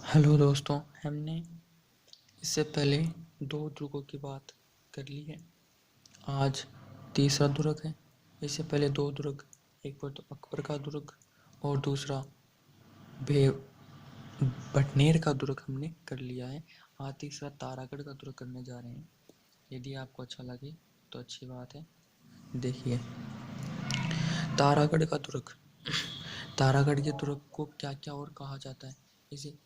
Hello दोस्तों, हमने इससे पहले दो दुर्गों की बात कर ली है। आज तीसरा दुर्ग है। इससे पहले दो दुर्ग, एक पर तो अकबर का दुर्ग और दूसरा भे भटनेर का दुर्ग हमने कर लिया है। आज तीसरा तारागढ़ का दुर्ग करने जा रहे हैं। यदि आपको अच्छा लगे तो अच्छी बात है। देखिए, तारागढ़ का दुर्ग। तारागढ़ के दुर्ग को क्या क्या और कहा जाता है? इसे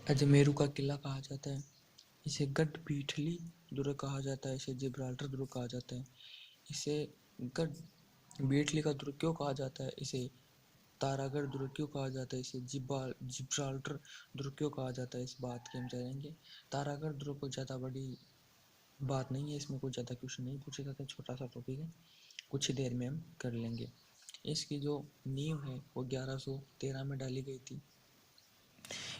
अजमेरू का किला कहा जाता है, इसे गढ़ पीठली दुर्ग कहा जाता है, इसे जिब्राल्टर दुर्ग कहा जाता है। इसे गढ़ पीठली का दुर्ग क्यों कहा जाता है? इसे तारागढ़ दुर्ग क्यों कहा जाता है? इसे जिब्राल्टर दुर्ग क्यों कहा जाता है? इस बात की हम जानेंगे। तारागढ़ दुर्ग को ज़्यादा बड़ी बात नहीं है, इसमें कोई ज़्यादा क्वेश्चन नहीं पूछे जाते, छोटा सा टॉपिक है, कुछ ही देर में हम कर लेंगे। इसकी जो नींव है वो 1113 में डाली गई थी।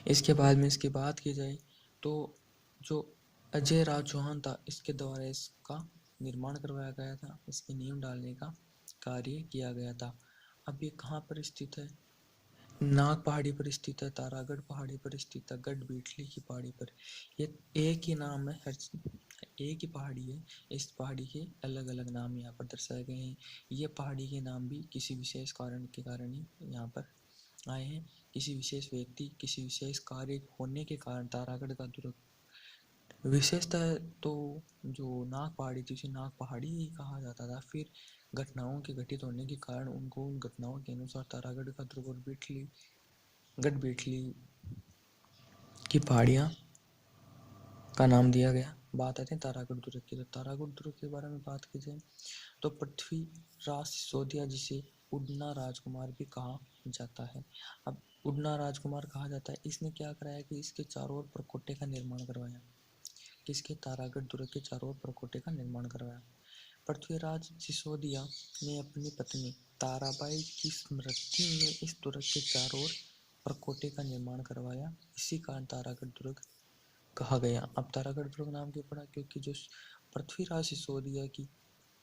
इसके बाद में इसकी बात की जाए तो जो अजय राज चौहान था, इसके द्वारा इसका निर्माण करवाया गया था, इसकी नींव डालने का कार्य किया गया था। अब ये कहाँ पर स्थित है? नाग पहाड़ी पर स्थित है, तारागढ़ पहाड़ी पर स्थित है, गढ़ बीटली की पहाड़ी पर। ये एक ही नाम है, एक ही पहाड़ी है। इस पहाड़ी के अलग अलग नाम यहाँ पर दर्शाए गए हैं। ये पहाड़ी के नाम भी किसी विशेष कारण के कारण ही यहाँ पर आए हैं। किसी विशेष व्यक्ति, किसी विशेष कार्य होने के कारण तारागढ़ का दुर्ग विशेषतः तो जो नाग पहाड़ी थी उसे नाग पहाड़ी ही कहा जाता था। फिर घटनाओं के घटित होने के कारण उनको उन घटनाओं के अनुसार तारागढ़ का दुर्ग और गढ़ बीटली की पहाड़ियाँ का नाम दिया गया। बात आते हैं तारागढ़ दुर्ग की। तो तारागढ़ दुर्ग के बारे में बात की जाए तो पृथ्वीराज सिसोदिया, जिसे उड़ना राजकुमार भी कहा जाता है। अब उड़ना राजकुमार कहा जाता है, इसने क्या कराया कि इसके चारों ओर परकोटे का निर्माण करवाया। किसके? तारागढ़ दुर्ग के चारों ओर परकोटे का निर्माण करवाया। पृथ्वीराज सिसोदिया ने अपनी पत्नी ताराबाई की स्मृति में इस दुर्ग के चारों ओर परकोटे का निर्माण करवाया। इसी कारण तारागढ़ दुर्ग कहा गया। अब तारागढ़ दुर्ग नाम क्यों पड़ा? क्योंकि जो पृथ्वीराज सिसोदिया की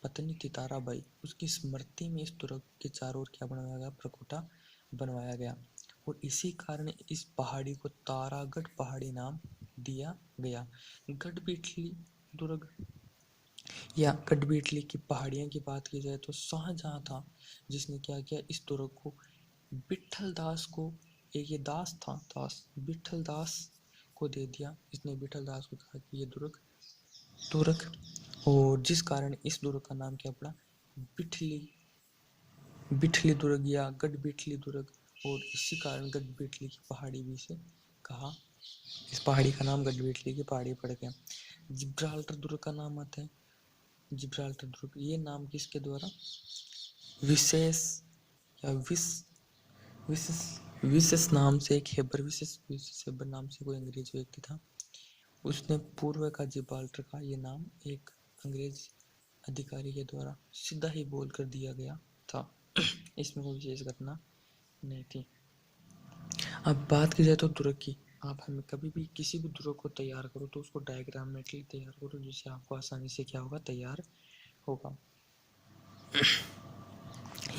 पत्नी थी ताराबाई, उसकी स्मृति में इस दुर्ग के चारों ओर क्या बनवाया गया? परकोटा बनवाया गया। और इसी कारण इस पहाड़ी को तारागढ़ पहाड़ी नाम दिया गया। गढ़ पीठली दुर्ग या गढ़ पीठली की पहाड़ियाँ की बात की जाए तो शाहजहाँ था जिसने क्या किया, इस दुर्ग को विठल दास को, एक ये दास था, दास विठल दास को दे दिया। इसने विठल दास को कहा कि ये दुर्ग और जिस कारण इस दुर्ग का नाम क्या पड़ा? बिठली दुर्ग या गढ़ बिठली दुर्ग। और इसी कारण गढ़ बिठली की पहाड़ी भी से कहा, इस पहाड़ी का नाम गढ़ बिठली की पहाड़ी पड़ गया। जिब्राल्टर दुर्ग का नाम आता है। जिब्राल्टर दुर्ग, ये नाम किसके द्वारा? विशेष या विशेष नाम से एक हेबर, विशेष हेबर नाम से कोई अंग्रेज व्यक्ति था, उसने पूर्व का जिब्राल्टर का ये नाम एक अंग्रेज अधिकारी के द्वारा सीधा ही बोल कर दिया गया था। इसमें कोई विशेष घटना नहीं थी। अब बात की जाए तो दुर्ग की, आप हमें कभी भी किसी भी दुर्ग को तैयार करो तो उसको डायग्रामेटिकली तैयार करो, जिससे आपको आसानी से क्या होगा? तैयार होगा।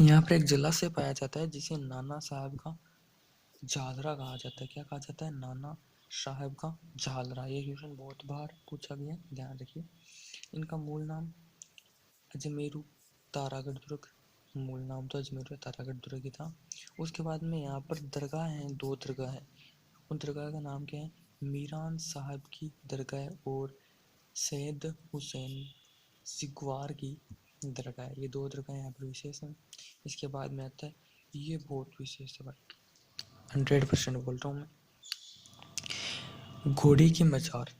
यहाँ पर एक जलाशय पाया जाता है जिसे नाना साहब का झालरा कहा जाता है। क्या कहा जाता है? नाना साहब का झालरा। ये क्वेश्चन बहुत बार पूछा गया, ध्यान रखिए। इनका मूल नाम अजमेरू तारागढ़ दुर्ग, मूल नाम तो अजमेरू तारागढ़ दुर्ग ही था। उसके बाद में यहाँ पर दरगाह हैं, दो दरगाह है। उन दरगाह का नाम क्या है? मीरान साहब की दरगाह और सैयद हुसैन सिगवार की दरगाह है। ये दो दरगाह यहाँ पर विशेष हैं। इसके बाद में आता है, ये बहुत विशेष है भाई, 100% बोल रहा हूँ मैं, घोड़ी की मजार।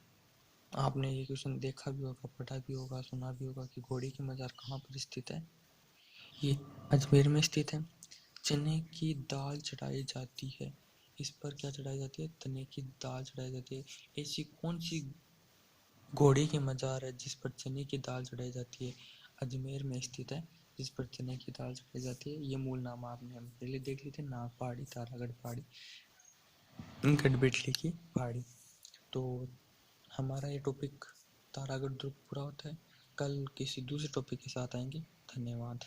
आपने ये क्वेश्चन देखा भी होगा, पढ़ा भी होगा, सुना भी होगा कि घोड़ी की मजार कहाँ पर स्थित है? ये अजमेर में स्थित है। चने की दाल चढ़ाई जाती है। इस पर क्या चढ़ाई जाती है? चने की दाल चढ़ाई जाती है। ऐसी कौन सी घोड़ी की मजार है जिस पर चने की दाल चढ़ाई जाती है? अजमेर में स्थित है, जिस पर चने की दाल चढ़ाई जाती है। ये मूल नाम आपने हम पहले देख ली थी, नाग पहाड़ी, तारागढ़ पहाड़ी, गढ़ बिठली की पहाड़ी। तो हमारा ये टॉपिक तारागढ़ दुर्ग पूरा होता है। कल किसी दूसरे टॉपिक के साथ आएंगे। धन्यवाद।